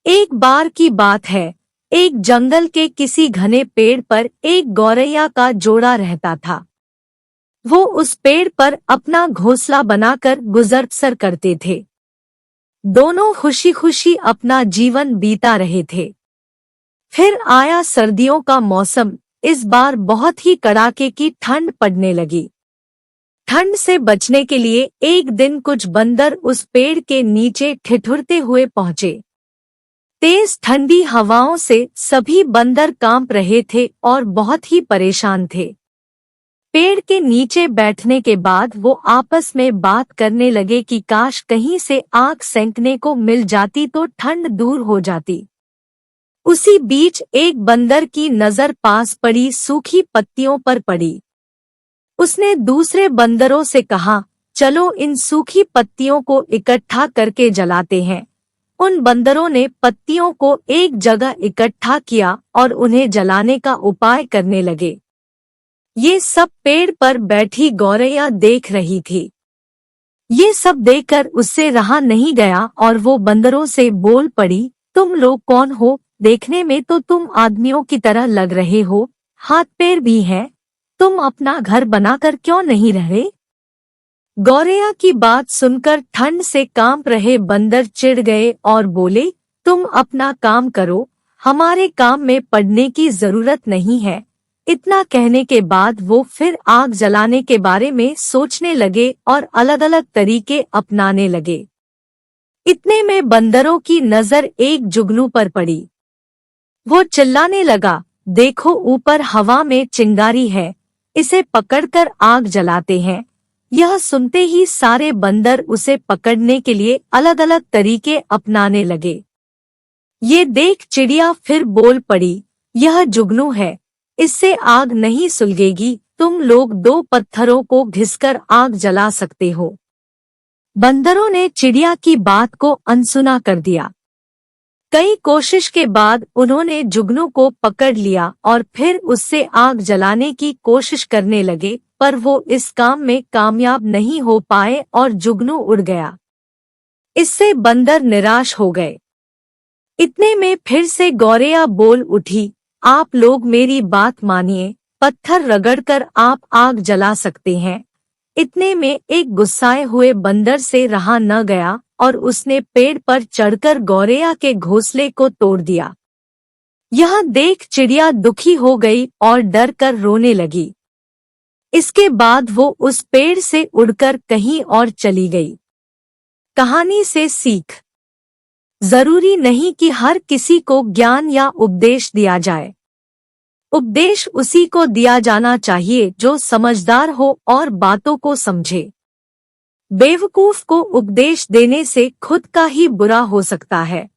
एक बार की बात है, एक जंगल के किसी घने पेड़ पर एक गौरैया का जोड़ा रहता था। वो उस पेड़ पर अपना घोंसला बनाकर गुजर बसर करते थे। दोनों खुशी खुशी अपना जीवन बीता रहे थे। फिर आया सर्दियों का मौसम। इस बार बहुत ही कड़ाके की ठंड पड़ने लगी। ठंड से बचने के लिए एक दिन कुछ बंदर उस पेड़ के नीचे ठिठुरते हुए पहुंचे। तेज ठंडी हवाओं से सभी बंदर कांप रहे थे और बहुत ही परेशान थे। पेड़ के नीचे बैठने के बाद वो आपस में बात करने लगे कि काश कहीं से आग सेंकने को मिल जाती तो ठंड दूर हो जाती। उसी बीच एक बंदर की नजर पास पड़ी सूखी पत्तियों पर पड़ी। उसने दूसरे बंदरों से कहा, चलो इन सूखी पत्तियों को इकट्ठा करके जलाते हैं। उन बंदरों ने पत्तियों को एक जगह इकट्ठा किया और उन्हें जलाने का उपाय करने लगे। ये सब पेड़ पर बैठी गौरैया देख रही थी। ये सब देखकर उससे रहा नहीं गया और वो बंदरों से बोल पड़ी, तुम लोग कौन हो? देखने में तो तुम आदमियों की तरह लग रहे हो, हाथ पैर भी हैं। तुम अपना घर बनाकर क्यों नहीं रहे? गौरैया की बात सुनकर ठंड से कांप रहे बंदर चिढ़ गए और बोले, तुम अपना काम करो, हमारे काम में पड़ने की जरूरत नहीं है। इतना कहने के बाद वो फिर आग जलाने के बारे में सोचने लगे और अलग अलग तरीके अपनाने लगे। इतने में बंदरों की नजर एक जुगनू पर पड़ी। वो चिल्लाने लगा, देखो ऊपर हवा में चिंगारी है, इसे पकड़कर आग जलाते हैं। यह सुनते ही सारे बंदर उसे पकड़ने के लिए अलग अलग तरीके अपनाने लगे। ये देख चिड़िया फिर बोल पड़ी, यह जुगनू है, इससे आग नहीं सुलगेगी। तुम लोग दो पत्थरों को घिसकर आग जला सकते हो। बंदरों ने चिड़िया की बात को अनसुना कर दिया। कई कोशिश के बाद उन्होंने जुगनू को पकड़ लिया और फिर उससे आग जलाने की कोशिश करने लगे, पर वो इस काम में कामयाब नहीं हो पाए और जुगनू उड़ गया। इससे बंदर निराश हो गए। इतने में फिर से गौरैया बोल उठी, आप लोग मेरी बात मानिए, पत्थर रगड़कर आप आग जला सकते हैं। इतने में एक गुस्साए हुए बंदर से रहा न गया और उसने पेड़ पर चढ़कर गौरैया के घोंसले को तोड़ दिया। यह देख चिड़िया दुखी हो गई और डर कर रोने लगी। इसके बाद वो उस पेड़ से उड़कर कहीं और चली गई। कहानी से सीख, जरूरी नहीं कि हर किसी को ज्ञान या उपदेश दिया जाए। उपदेश उसी को दिया जाना चाहिए जो समझदार हो और बातों को समझे। बेवकूफ को उपदेश देने से खुद का ही बुरा हो सकता है।